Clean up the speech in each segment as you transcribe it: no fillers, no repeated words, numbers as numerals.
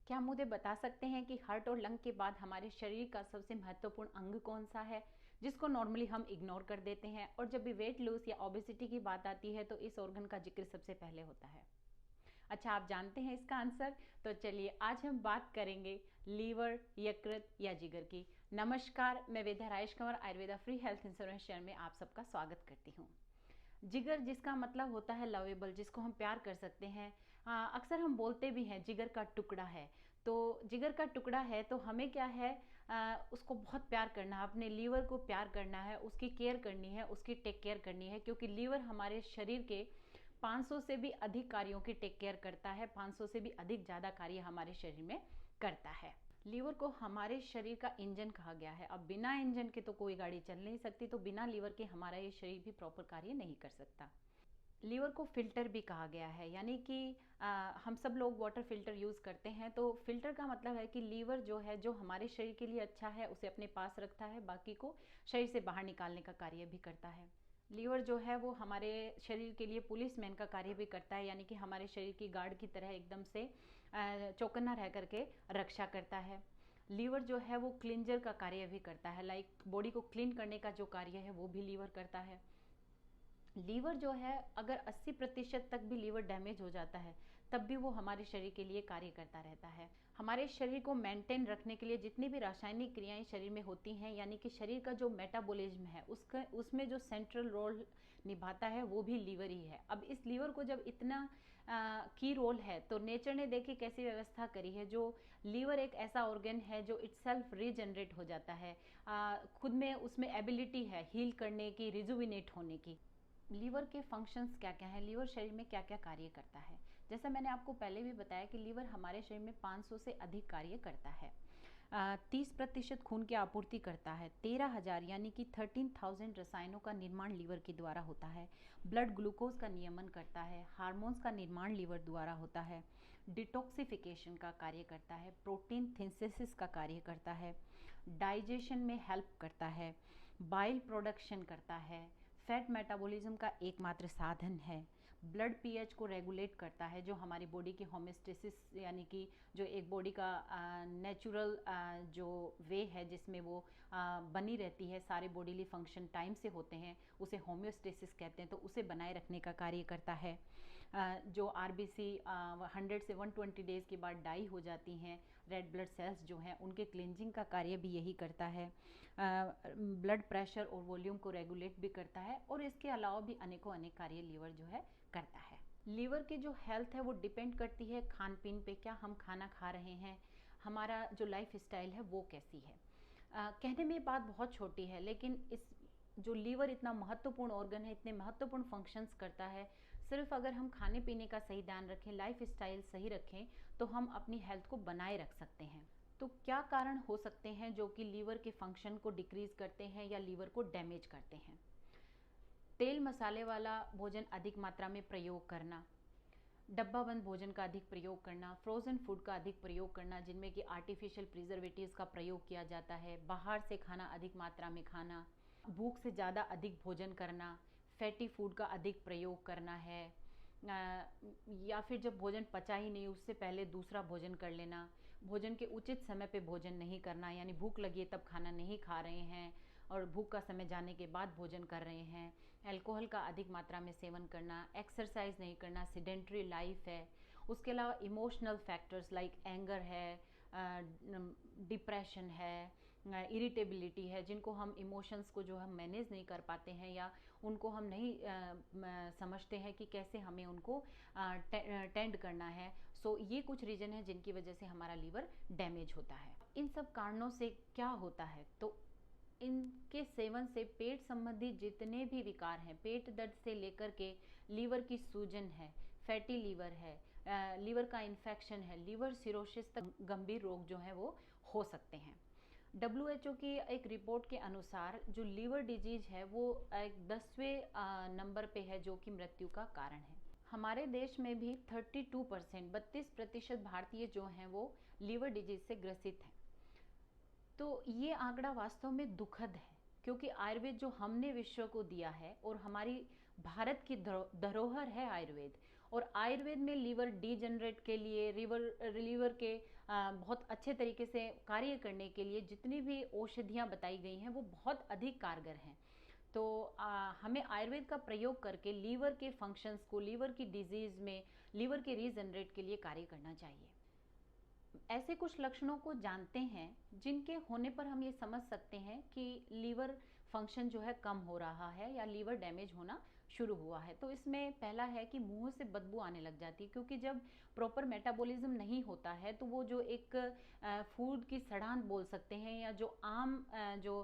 क्या मुझे बता सकते हैं कि हार्ट और लंग के बाद हमारे शरीर का सबसे महत्वपूर्ण अंग कौन सा है, जिसको नॉर्मली हम इग्नोर कर देते हैं, और जब भी वेट लूज या ओबेसिटी की बात आती है तो इस ऑर्गन का जिक्र सबसे पहले होता है। अच्छा, आप जानते हैं इसका आंसर? तो चलिए आज हम बात करेंगे लीवर, यकृत या जिगर की। नमस्कार, मैं Veda Rajesh Kanwar Ayurveda free health insurance channel में आप सबका स्वागत करती हूँ। जिगर जिसका मतलब होता है लवेबल, जिसको हम प्यार कर सकते हैं। अक्सर हम बोलते भी हैं जिगर का टुकड़ा है। तो जिगर का टुकड़ा है तो हमें क्या है, उसको बहुत प्यार करना है, अपने लीवर को प्यार करना है, उसकी केयर करनी है, उसकी टेक केयर करनी है, क्योंकि लीवर हमारे शरीर के 500 से भी अधिक कार्यों की टेक केयर करता है। 500 से भी अधिक ज़्यादा कार्य हमारे शरीर में करता है। लीवर को हमारे शरीर का इंजन कहा गया है। अब बिना इंजन के तो कोई गाड़ी चल नहीं सकती, तो बिना लीवर के हमारा ये शरीर भी प्रॉपर कार्य नहीं कर सकता। लीवर को फिल्टर भी कहा गया है, यानी कि हम सब लोग वाटर फिल्टर यूज़ करते हैं। तो फिल्टर का मतलब है कि लीवर जो है, जो हमारे शरीर के लिए अच्छा है उसे अपने पास रखता है, बाकी को शरीर से बाहर निकालने का कार्य भी करता है। लीवर जो है वो हमारे शरीर के लिए पुलिसमैन का कार्य भी करता है, यानी कि हमारे शरीर की गार्ड की तरह एकदम से चौकन्ना रह करके रक्षा करता है। लीवर जो है वो क्लींजर का कार्य भी करता है, लाइक बॉडी को क्लीन करने का जो कार्य है वो भी लीवर करता है। लीवर जो है, अगर 80% तक भी लीवर डैमेज हो जाता है तब भी वो हमारे शरीर के लिए कार्य करता रहता है। हमारे शरीर को मेंटेन रखने के लिए जितनी भी रासायनिक क्रियाएं शरीर में होती हैं, यानी कि शरीर का जो मेटाबॉलिज्म है उसका, उसमें जो सेंट्रल रोल निभाता है वो भी लीवर ही है। अब इस लीवर को जब इतना की रोल है तो नेचर ने देखिए कैसी व्यवस्था करी है। जो लीवर एक ऐसा ऑर्गन है जो इटसेल्फ रीजनरेट हो जाता है, खुद में उसमें एबिलिटी है हील करने की, रिजुविनेट होने की। लीवर के फंक्शंस क्या क्या हैं, लीवर शरीर में क्या क्या कार्य करता है। जैसा मैंने आपको पहले भी बताया कि लीवर हमारे शरीर में 500 से अधिक कार्य करता है। 30% खून की आपूर्ति करता है। 13,000 यानी कि 13,000 रसायनों का निर्माण लीवर के द्वारा होता है। ब्लड ग्लूकोज का नियमन करता है। हार्मोन्स का निर्माण लीवर द्वारा होता है। डिटॉक्सिफिकेशन का कार्य करता है। प्रोटीन सिंथेसिस का कार्य करता है। डाइजेशन में हेल्प करता है। बाइल प्रोडक्शन करता है। फैट मेटाबॉलिज्म का एकमात्र साधन है। ब्लड पीएच को रेगुलेट करता है, जो हमारी बॉडी की होम्योस्टेसिस, यानी कि जो एक बॉडी का नेचुरल जो वे है जिसमें वो बनी रहती है, सारे बॉडीली फंक्शन टाइम से होते हैं, उसे होम्योस्टेसिस कहते हैं, तो उसे बनाए रखने का कार्य करता है। जो आरबीसी 100 से 120 डेज के बाद डाई हो जाती हैं, रेड ब्लड सेल्स जो हैं, उनके क्लिनजिंग का कार्य भी यही करता है। ब्लड प्रेशर और वॉल्यूम को रेगुलेट भी करता है, और इसके अलावा भी अनेकों अनेक कार्य लीवर जो है करता है। लीवर की जो हेल्थ है वो डिपेंड करती है खान पीन पे, क्या हम खाना खा रहे हैं, हमारा जो लाइफ स्टाइल है वो कैसी है। कहने में बात बहुत छोटी है, लेकिन इस जो लीवर इतना महत्वपूर्ण ऑर्गन है, इतने महत्वपूर्ण फंक्शंस करता है, सिर्फ अगर हम खाने पीने का सही ध्यान रखें, लाइफ स्टाइल सही रखें, तो हम अपनी हेल्थ को बनाए रख सकते हैं। तो क्या कारण हो सकते हैं जो कि लीवर के फंक्शन को डिक्रीज करते हैं या लीवर को डैमेज करते हैं? तेल मसाले वाला भोजन अधिक मात्रा में प्रयोग करना, डब्बा बंद भोजन का अधिक प्रयोग करना, फ्रोज़न फूड का अधिक प्रयोग करना जिनमें कि आर्टिफिशियल प्रिजर्वेटिव्स का प्रयोग किया जाता है, बाहर से खाना अधिक मात्रा में खाना, भूख से ज़्यादा अधिक भोजन करना, फैटी फूड का अधिक प्रयोग करना है, या फिर जब भोजन पचा ही नहीं उससे पहले दूसरा भोजन कर लेना, भोजन के उचित समय पे भोजन नहीं करना, यानी भूख लगी है तब खाना नहीं खा रहे हैं और भूख का समय जाने के बाद भोजन कर रहे हैं, अल्कोहल का अधिक मात्रा में सेवन करना, एक्सरसाइज नहीं करना, सिडेंट्री लाइफ है। उसके अलावा इमोशनल फैक्टर्स लाइक एंगर है, डिप्रेशन है, इरिटेबिलिटी है, जिनको हम इमोशंस को जो हम मैनेज नहीं कर पाते हैं, या उनको हम नहीं समझते हैं कि कैसे हमें उनको टेंड करना है। सो ये कुछ रीजन है जिनकी वजह से हमारा लीवर डैमेज होता है। इन सब कारणों से क्या होता है, तो इनके सेवन से पेट संबंधी जितने भी विकार हैं, पेट दर्द से लेकर के लीवर की सूजन है, फैटी लीवर है, लीवर का इन्फेक्शन है, लीवर सिरोसिस तक गंभीर रोग जो है वो हो सकते हैं। WHO की एक रिपोर्ट के अनुसार जो लीवर डिजीज है वो एक 10वें नंबर पे है जो कि मृत्यु का कारण है। हमारे देश में भी 32%, 32% भारतीय जो हैं वो लीवर डिजीज से ग्रसित हैं। तो ये आंकड़ा वास्तव में दुखद है, क्योंकि आयुर्वेद जो हमने विश्व को दिया है, और हमारी भारत की धरोहर है आयुर्वेद, और आयुर्वेद में लीवर डीजनरेट के लिए, लीवर के बहुत अच्छे तरीके से कार्य करने के लिए जितनी भी औषधियाँ बताई गई हैं वो बहुत अधिक कारगर हैं। तो हमें आयुर्वेद का प्रयोग करके लीवर के फंक्शंस को, लीवर की डिजीज़ में लीवर के रीजनरेट के लिए कार्य करना चाहिए। ऐसे कुछ लक्षणों को जानते हैं जिनके होने पर हम ये समझ सकते हैं कि लीवर फंक्शन जो है कम हो रहा है या लीवर डैमेज होना शुरू हुआ है। तो इसमें पहला है कि मुंह से बदबू आने लग जाती है, क्योंकि जब प्रॉपर मेटाबॉलिज्म नहीं होता है तो वो जो एक फूड की सड़ांध बोल सकते हैं, या जो आम जो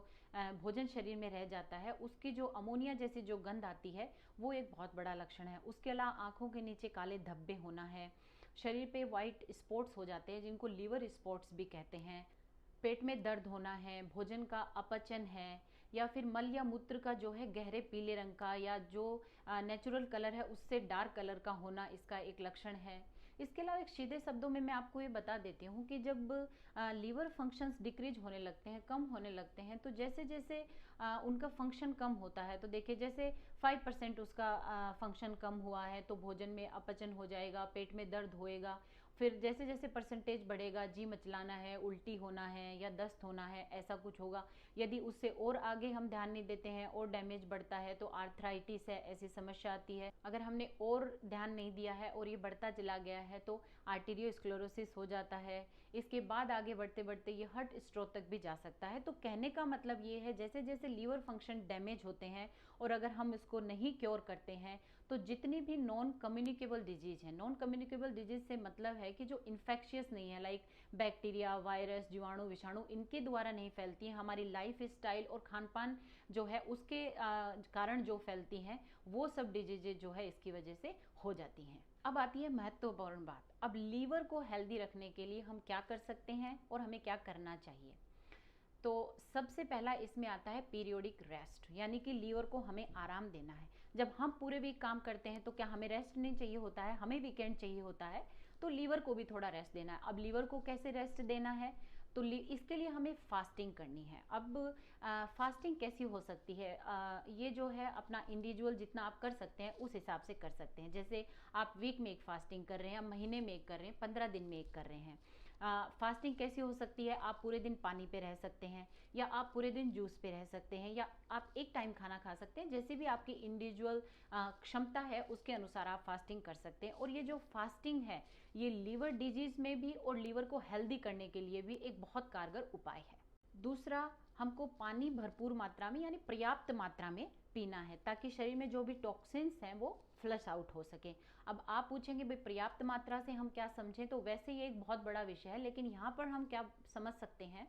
भोजन शरीर में रह जाता है उसकी जो अमोनिया जैसी जो गंध आती है वो एक बहुत बड़ा लक्षण है। उसके अलावा आंखों के नीचे काले धब्बे होना है, शरीर पे वाइट स्पॉट्स हो जाते हैं जिनको लीवर स्पॉट्स भी कहते हैं, पेट में दर्द होना है, भोजन का अपचन है, या फिर मल या मूत्र का जो है गहरे पीले रंग का या जो नेचुरल कलर है उससे डार्क कलर का होना इसका एक लक्षण है। इसके अलावा एक सीधे शब्दों में मैं आपको ये बता देती हूँ कि जब लीवर फंक्शंस डिक्रीज होने लगते हैं, कम होने लगते हैं, तो जैसे जैसे उनका फंक्शन कम होता है, तो देखिए जैसे 5% उसका फंक्शन कम हुआ है तो भोजन में अपचन हो जाएगा, पेट में दर्द होएगा। फिर जैसे जैसे परसेंटेज बढ़ेगा, जी मचलाना है, उल्टी होना है या दस्त होना है, ऐसा कुछ होगा। यदि उससे और आगे हम ध्यान नहीं देते हैं और डैमेज बढ़ता है तो आर्थराइटिस है, ऐसी समस्या आती है। अगर हमने और ध्यान नहीं दिया है और ये बढ़ता चला गया है तो आर्टेरियोस्क्लेरोसिस हो जाता है। इसके बाद आगे बढ़ते बढ़ते ये हार्ट स्ट्रोक तक भी जा सकता है। तो कहने का मतलब ये है, जैसे जैसे लीवर फंक्शन डैमेज होते हैं और अगर हम इसको नहीं क्योर करते हैं तो जितनी भी नॉन कम्युनिकेबल डिजीज है, नॉन कम्युनिकेबल डिजीज से मतलब है कि जो इन्फेक्शियस नहीं है, लाइक बैक्टीरिया, वायरस, जीवाणु, विषाणु, इनके द्वारा नहीं फैलती हैं, हमारी लाइफ स्टाइल और खान पान जो है उसके कारण जो फैलती हैं, वो सब डिजीजेज जो है इसकी वजह से हो जाती हैं। अब आती है महत्वपूर्ण बात, अब लीवर को हेल्दी रखने के लिए हम क्या कर सकते हैं और हमें क्या करना चाहिए। तो सबसे पहला इसमें आता है पीरियोडिक रेस्ट, यानी कि लीवर को हमें आराम देना है। जब हम पूरे वीक काम करते हैं तो क्या हमें रेस्ट नहीं चाहिए होता है, हमें वीकेंड चाहिए होता है, तो लीवर को भी थोड़ा रेस्ट देना है। अब लीवर को कैसे रेस्ट देना है, तो इसके लिए हमें फास्टिंग करनी है। अब फास्टिंग कैसी हो सकती है, ये जो है अपना इंडिविजुअल जितना आप कर सकते हैं उस हिसाब से कर सकते हैं। जैसे आप वीक में एक फास्टिंग कर रहे हैं, महीने में एक कर रहे हैं, 15 दिन में एक कर रहे हैं। फास्टिंग कैसी हो सकती है, आप पूरे दिन पानी पे रह सकते हैं, या आप पूरे दिन जूस पे रह सकते हैं, या आप एक टाइम खाना खा सकते हैं। जैसे भी आपकी इंडिविजुअल क्षमता है उसके अनुसार आप फास्टिंग कर सकते हैं। और ये जो फास्टिंग है ये लीवर डिजीज में भी और लीवर को हेल्दी करने के लिए भी एक बहुत कारगर उपाय है। दूसरा, हमको पानी भरपूर मात्रा में यानी पर्याप्त मात्रा में पीना है ताकि शरीर में जो भी टॉक्सिन्स हैं वो फ्लश आउट हो सके। अब आप पूछेंगे भाई पर्याप्त मात्रा से हम क्या समझें, तो वैसे ये एक बहुत बड़ा विषय है, लेकिन यहाँ पर हम क्या समझ सकते हैं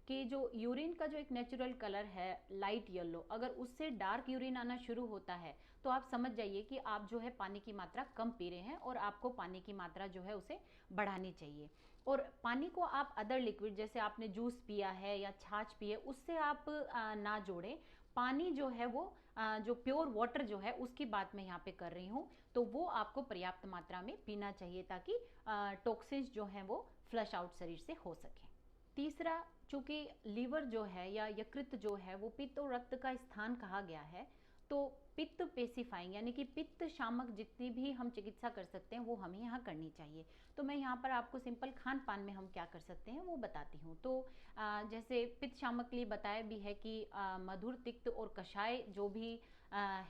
कि जो यूरिन का जो एक नेचुरल कलर है लाइट येलो, अगर उससे डार्क यूरिन आना शुरू होता है तो आप समझ जाइए कि आप जो है पानी की मात्रा कम पी रहे हैं और आपको पानी की मात्रा जो है उसे बढ़ानी चाहिए। और पानी को आप अदर लिक्विड, जैसे आपने जूस पिया है या छाछ पी है, उससे आप ना जोड़ें। पानी जो है वो जो प्योर वाटर जो है उसकी बात मैं यहाँ पे कर रही हूँ, तो वो आपको पर्याप्त मात्रा में पीना चाहिए ताकि टॉक्सिन्स जो हैं वो फ्लश आउट शरीर से हो सके। तीसरा, चूंकि लीवर जो है या यकृत जो है वो पित्त और रक्त का स्थान कहा गया है, तो पित्त पेसिफाइंग यानी कि पित्त शामक जितनी भी हम चिकित्सा कर सकते हैं वो हमें यहाँ करनी चाहिए। तो मैं यहाँ पर आपको सिंपल खान पान में हम क्या कर सकते हैं वो बताती हूँ। तो जैसे पित्त शामक के लिए बताया भी है कि मधुर, तिक्त और कषाय जो भी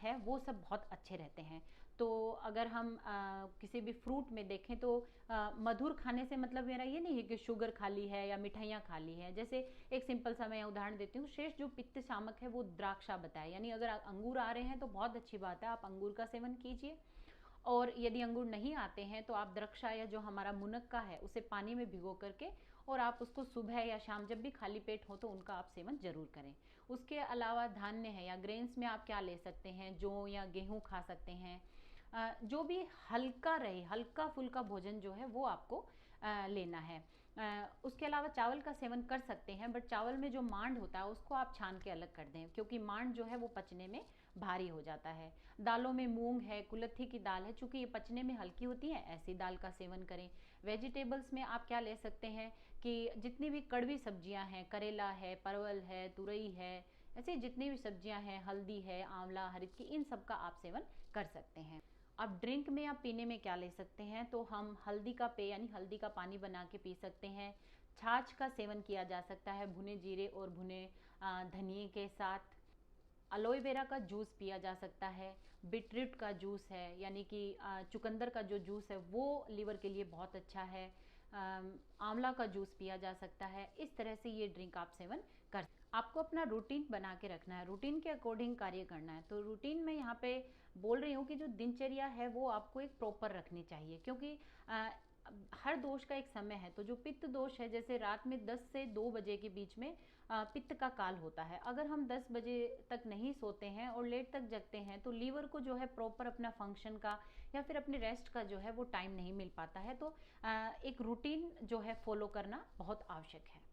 है वो सब बहुत अच्छे रहते हैं। तो अगर हम किसी भी फ्रूट में देखें तो मधुर खाने से मतलब मेरा ये नहीं है कि शुगर खा ली है या मिठाइयाँ खा ली है। जैसे एक सिंपल सा मैं उदाहरण देती हूँ, शेष जो पित्त शामक है वो द्राक्षा बताया, यानी अगर अंगूर आ रहे हैं तो बहुत अच्छी बात है, आप अंगूर का सेवन कीजिए। और यदि अंगूर नहीं आते हैं तो आप द्राक्षा या जो हमारा मुनक्का है उसे पानी में भिगो करके और आप उसको सुबह या शाम जब भी खाली पेट हो तो उनका आप सेवन जरूर करें। उसके अलावा धान्य है या ग्रेन्स में आप क्या ले सकते हैं, जौ या गेहूँ खा सकते हैं। जो भी हल्का रहे, हल्का फुल्का भोजन जो है वो आपको लेना है। उसके अलावा चावल का सेवन कर सकते हैं, बट चावल में जो मांड होता है उसको आप छान के अलग कर दें, क्योंकि मांड जो है वो पचने में भारी हो जाता है। दालों में मूंग है, कुलथी की दाल है, चूंकि ये पचने में हल्की होती है, ऐसी दाल का सेवन करें। वेजिटेबल्स में आप क्या ले सकते हैं कि जितनी भी कड़वी सब्जियां हैं, करेला है, परवल है, तुरई है, ऐसे जितनी भी सब्जियां हैं, हल्दी है, आंवला, हरित की, इन सब का आप सेवन कर सकते हैं। अब ड्रिंक में आप पीने में क्या ले सकते हैं, तो हम हल्दी का पेय यानी हल्दी का पानी बना के पी सकते हैं। छाछ का सेवन किया जा सकता है भुने जीरे और भुने धनिए के साथ। अलोए वेरा का जूस पिया जा सकता है। बीटरूट का जूस है यानी कि चुकंदर का जो जूस है वो लीवर के लिए बहुत अच्छा है। आंवला का जूस पिया जा सकता है। इस तरह से ये ड्रिंक आप सेवन कर। आपको अपना रूटीन बना के रखना है, रूटीन के अकॉर्डिंग कार्य करना है। तो रूटीन में यहाँ पे बोल रही हूँ कि जो दिनचर्या है वो आपको एक प्रॉपर रखनी चाहिए, क्योंकि हर दोष का एक समय है। तो जो पित्त दोष है, जैसे रात में 10 से 2 बजे के बीच में पित्त का काल होता है। अगर हम 10 बजे तक नहीं सोते हैं और लेट तक जगते हैं तो लीवर को जो है प्रॉपर अपना फंक्शन का या फिर अपने रेस्ट का जो है वो टाइम नहीं मिल पाता है। तो एक रूटीन जो है फॉलो करना बहुत आवश्यक है।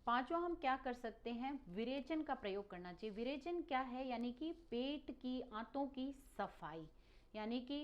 पांचवा हम क्या कर सकते हैं, विरेचन का प्रयोग करना चाहिए। विरेचन क्या है, यानी कि पेट की आंतों की सफाई। यानी कि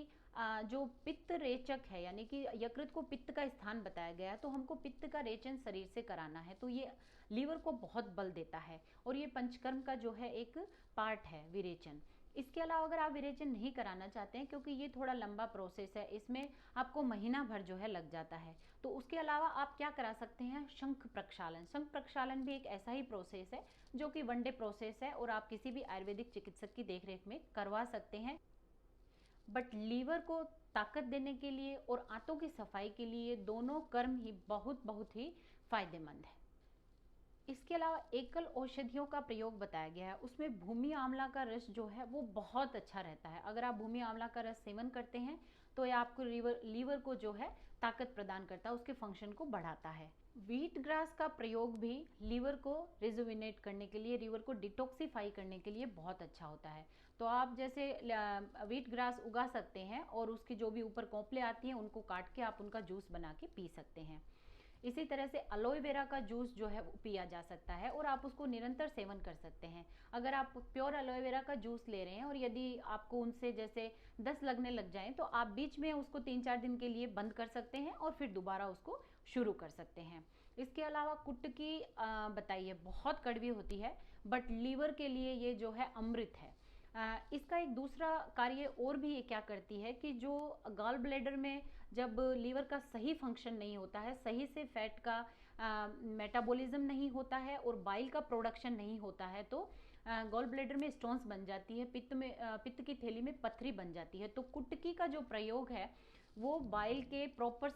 जो पित्त रेचक है, यानी कि यकृत को पित्त का स्थान बताया गया है, तो हमको पित्त का रेचन शरीर से कराना है। तो ये लीवर को बहुत बल देता है और ये पंचकर्म का जो है एक पार्ट है विरेचन। इसके अलावा अगर आप विरेचन नहीं कराना चाहते हैं, क्योंकि ये थोड़ा लंबा प्रोसेस है, इसमें आपको महीना भर जो है लग जाता है, तो उसके अलावा आप क्या करा सकते हैं, शंख प्रक्षालन। शंख प्रक्षालन भी एक ऐसा ही प्रोसेस है जो कि वन डे प्रोसेस है और आप किसी भी आयुर्वेदिक चिकित्सक की देखरेख में करवा सकते हैं। बट लीवर को ताकत देने के लिए और आंतों की सफाई के लिए दोनों कर्म ही बहुत ही फायदेमंद है। इसके अलावा एकल औषधियों का प्रयोग बताया गया है, उसमें भूमि आंवला का रस जो है वो बहुत अच्छा रहता है। अगर आप भूमि आंवला का रस सेवन करते हैं तो ये आपको लीवर को जो है ताकत प्रदान करता है, उसके फंक्शन को बढ़ाता है। व्हीट ग्रास का प्रयोग भी लीवर को रिजुविनेट करने के लिए, लीवर को डिटॉक्सिफाई करने के लिए बहुत अच्छा होता है। तो आप जैसे व्हीट ग्रास उगा सकते हैं और उसकी जो भी ऊपर कोंपले आती हैं उनको काट के आप उनका जूस बना के पी सकते हैं। इसी तरह से अलोए वेरा का जूस जो है वो पिया जा सकता है और आप उसको निरंतर सेवन कर सकते हैं। अगर आप प्योर अलोए वेरा का जूस ले रहे हैं और यदि आपको उनसे जैसे 10 लगने लग जाएं तो आप बीच में उसको 3-4 दिन के लिए बंद कर सकते हैं और फिर दोबारा उसको शुरू कर सकते हैं। इसके अलावा कुटकी बताइए बहुत कड़वी होती है, बट लीवर के लिए ये जो है अमृत है। इसका एक दूसरा कार्य और भी ये क्या करती है कि जो गॉल ब्लैडर में जब लीवर का सही फंक्शन नहीं होता है, सही से फैट का मेटाबॉलिज्म नहीं होता है और बाइल का प्रोडक्शन नहीं होता है, तो गॉल ब्लैडर में स्टोन्स बन जाती है, पित्त की थैली में पथरी बन जाती है। तो कुटकी का जो प्रयोग है वो बाइल के प्रॉपर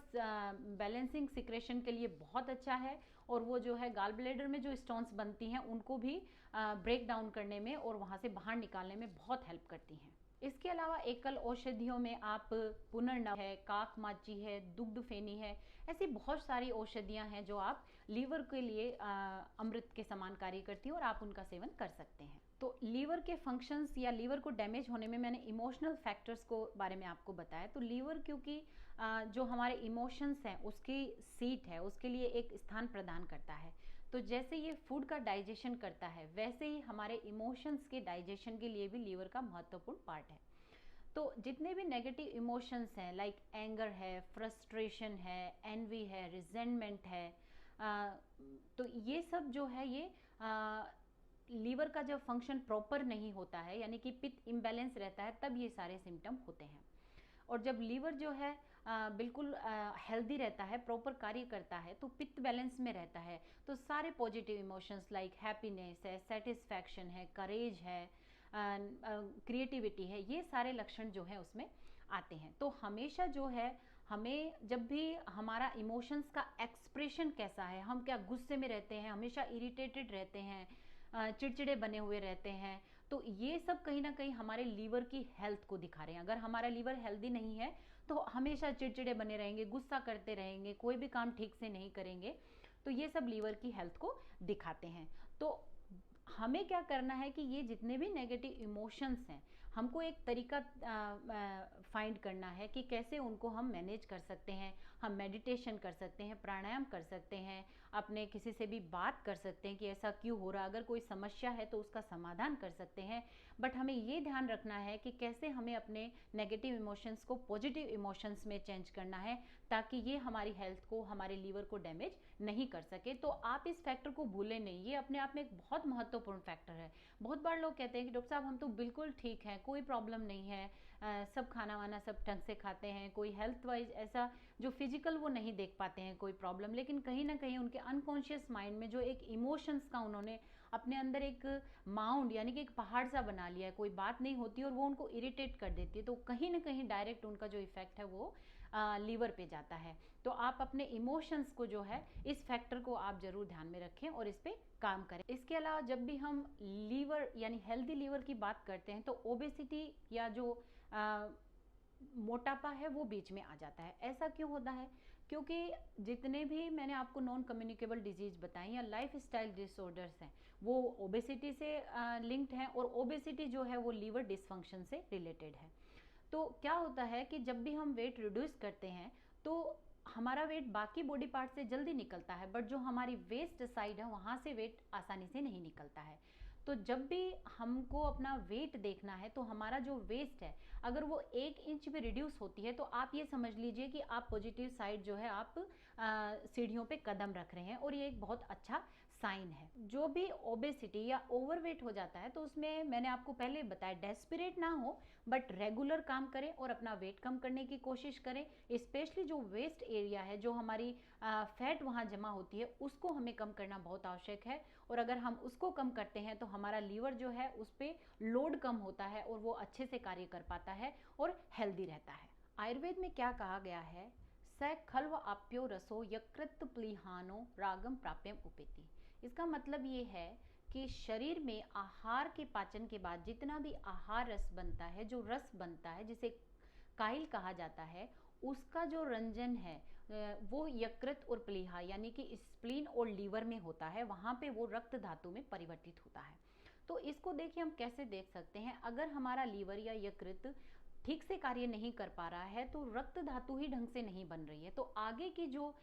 बैलेंसिंग सिक्रेशन के लिए बहुत अच्छा है और वो जो है गॉल ब्लैडर में जो स्टोन्स बनती हैं उनको भी ब्रेक डाउन करने में और वहाँ से बाहर निकालने में बहुत हेल्प करती हैं। इसके अलावा एकल औषधियों में आप पुनर्नव है, काक माची है, दुग्ध फेनी है, ऐसी बहुत सारी औषधियां हैं जो आप लीवर के लिए अमृत के समान कार्य करती हैं और आप उनका सेवन कर सकते हैं। तो लीवर के फंक्शंस या लीवर को डैमेज होने में मैंने इमोशनल फैक्टर्स को बारे में आपको बताया। तो लीवर क्योंकि जो हमारे इमोशंस हैं उसकी सीट है, उसके लिए एक स्थान प्रदान करता है। तो जैसे ये फूड का डाइजेशन करता है वैसे ही हमारे इमोशंस के डाइजेशन के लिए भी लीवर का महत्वपूर्ण पार्ट है। तो जितने भी नेगेटिव इमोशंस हैं, लाइक एंगर है, फ्रस्ट्रेशन है, एनवी है, रिजेंटमेंट है, तो ये सब जो है ये लीवर का जब फंक्शन प्रॉपर नहीं होता है, यानी कि पित्त इम्बैलेंस रहता है, तब ये सारे सिम्टम होते हैं। और जब लीवर जो है बिल्कुल हेल्दी रहता है, प्रॉपर कार्य करता है, तो पित्त बैलेंस में रहता है, तो सारे पॉजिटिव इमोशंस लाइक हैप्पीनेस है, सेटिस्फैक्शन है, करेज है, क्रिएटिविटी है, ये सारे लक्षण जो है उसमें आते हैं। तो हमेशा जो है हमें जब भी हमारा इमोशंस का एक्सप्रेशन कैसा है, हम क्या गुस्से में रहते हैं, हमेशा इरिटेटेड रहते हैं, चिड़चिड़े बने हुए रहते हैं, तो ये सब कहीं ना कहीं हमारे लीवर की हेल्थ को दिखा रहे हैं। अगर हमारा लीवर हेल्दी नहीं है तो हमेशा चिड़चिड़े बने रहेंगे, गुस्सा करते रहेंगे, कोई भी काम ठीक से नहीं करेंगे, तो ये सब लीवर की हेल्थ को दिखाते हैं। तो हमें क्या करना है कि ये जितने भी नेगेटिव इमोशंस हैं हमको एक तरीका फाइंड करना है कि कैसे उनको हम मैनेज कर सकते हैं। हम मेडिटेशन कर सकते हैं, प्राणायाम कर सकते हैं, अपने किसी से भी बात कर सकते हैं कि ऐसा क्यों हो रहा, अगर कोई समस्या है तो उसका समाधान कर सकते हैं। बट हमें ये ध्यान रखना है कि कैसे हमें अपने नेगेटिव इमोशंस को पॉजिटिव इमोशंस में चेंज करना है, ताकि ये हमारी हेल्थ को, हमारे लीवर को डैमेज नहीं कर सके। तो आप इस फैक्टर को भूलें नहीं, ये अपने आप में एक बहुत महत्वपूर्ण फैक्टर है। बहुत बार लोग कहते हैं कि डॉक्टर साहब हम तो बिल्कुल ठीक हैं, कोई प्रॉब्लम नहीं है, सब खाना वाना सब ढंग से खाते हैं, कोई हेल्थ वाइज ऐसा जो फिजिकल वो नहीं देख पाते हैं कोई प्रॉब्लम, लेकिन कहीं ना कहीं उनके अनकॉन्शियस माइंड में जो एक इमोशंस का उन्होंने अपने अंदर एक माउंड यानी कि एक पहाड़ सा बना लिया है, कोई बात नहीं होती और वो उनको इरिटेट कर देती है, तो कहीं ना कहीं डायरेक्ट उनका जो इफेक्ट है वो लीवर पे जाता है। तो आप अपने इमोशंस को जो है, इस फैक्टर को आप जरूर ध्यान में रखें और इस पे काम करें। इसके अलावा जब भी हम लीवर यानी हेल्दी लीवर की बात करते हैं तो ओबेसिटी या जो मोटापा है वो बीच में आ जाता है। ऐसा क्यों होता है? क्योंकि जितने भी मैंने आपको नॉन कम्युनिकेबल डिजीज बताई या लाइफ स्टाइल डिसऑर्डर्स हैं वो ओबेसिटी से लिंक्ड हैं, और ओबेसिटी जो है वो लीवर डिसफंक्शन से रिलेटेड है। तो क्या होता है कि जब भी हम वेट रिड्यूस करते हैं तो हमारा वेट बाकी बॉडी पार्ट से जल्दी निकलता है, बट जो हमारी वेस्ट साइड है वहाँ से वेट आसानी से नहीं निकलता है। तो जब भी हमको अपना वेट देखना है तो हमारा जो वेस्ट है अगर वो 1 इंच भी रिड्यूस होती है तो आप ये समझ लीजिए कि आप पॉजिटिव साइड जो है आप सीढ़ियों पे कदम रख रहे हैं, और ये एक बहुत अच्छा साइन है। जो भी ओबेसिटी या ओवरवेट हो जाता है तो उसमें मैंने आपको पहले बताया डेस्परेट ना हो, बट रेगुलर काम करें और अपना वेट कम करने की कोशिश करें। स्पेशली जो वेस्ट एरिया है, जो हमारी फैट वहाँ जमा होती है, उसको हमें कम करना बहुत आवश्यक है। और अगर हम उसको कम करते हैं तो हमारा लीवर जो है उस पर लोड कम होता है और वो अच्छे से कार्य कर पाता है और हेल्दी रहता है। आयुर्वेद में क्या कहा गया है? स खल्व आप्यो रसो यकृत प्लीहानो रागम प्राप्यम उपेति। इसका मतलब ये है कि शरीर में आहार के पाचन के बाद जितना भी आहार रस बनता है, जो रस बनता है जिसे काइल कहा जाता है, उसका जो रंजन है वो यकृत और प्लीहा यानी कि स्प्लीन और लीवर में होता है, वहाँ पे वो रक्त धातु में परिवर्तित होता है। तो इसको देखिए हम कैसे देख सकते हैं, अगर हमारा लीवर या यकृत ठीक से कार्य नहीं कर पा रहा है तो रक्त धातु ही ढंग से नहीं बन रही है, तो आगे की जो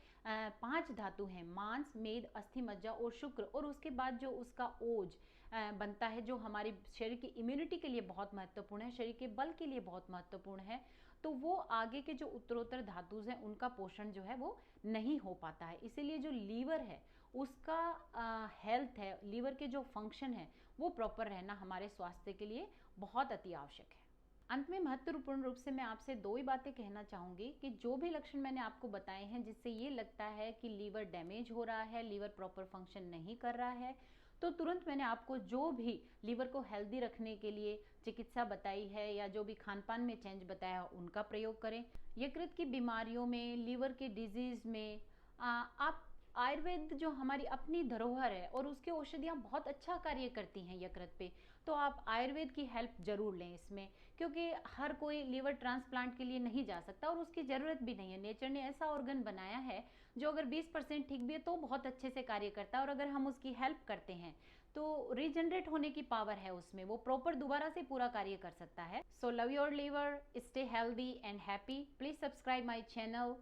5 धातु हैं, मांस, मेद, अस्थि, मज्जा और शुक्र, और उसके बाद जो उसका ओज बनता है जो हमारे शरीर की इम्यूनिटी के लिए बहुत महत्वपूर्ण है, शरीर के बल के लिए बहुत महत्वपूर्ण है, तो वो आगे के जो उत्तरोत्तर धातुज हैं उनका पोषण जो है वो नहीं हो पाता है। इसीलिए जो लीवर है उसका हेल्थ है, लीवर के जो फंक्शन है वो प्रॉपर रहना हमारे स्वास्थ्य के लिए बहुत अति आवश्यक है। अंत में महत्वपूर्ण रूप से मैं आपसे 2 ही बातें कहना चाहूँगी कि जो भी लक्षण मैंने आपको बताए हैं जिससे ये लगता है कि लीवर डैमेज हो रहा है, लीवर प्रॉपर फंक्शन नहीं कर रहा है, तो तुरंत मैंने आपको जो भी लीवर को हेल्दी रखने के लिए चिकित्सा बताई है या जो भी खान पान में चेंज बताया है उनका प्रयोग करें। यकृत की बीमारियों में, लीवर के डिजीज़ में आप आयुर्वेद जो हमारी अपनी धरोहर है और उसकी औषधियाँ बहुत अच्छा कार्य करती हैं यकृत पे, तो आप आयुर्वेद की हेल्प ज़रूर लें इसमें, क्योंकि हर कोई लीवर ट्रांसप्लांट के लिए नहीं जा सकता और उसकी ज़रूरत भी नहीं है। नेचर ने ऐसा ऑर्गन बनाया है जो अगर 20% ठीक भी है तो बहुत अच्छे से कार्य करता है, और अगर हम उसकी हेल्प करते हैं तो रीजनरेट होने की पावर है उसमें, वो प्रॉपर दोबारा से पूरा कार्य कर सकता है। So love your liver, stay healthy and happy. Please subscribe my channel,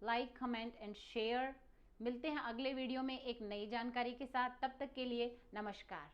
like, comment and share. मिलते हैं अगले वीडियो में एक नई जानकारी के साथ, तब तक के लिए नमस्कार।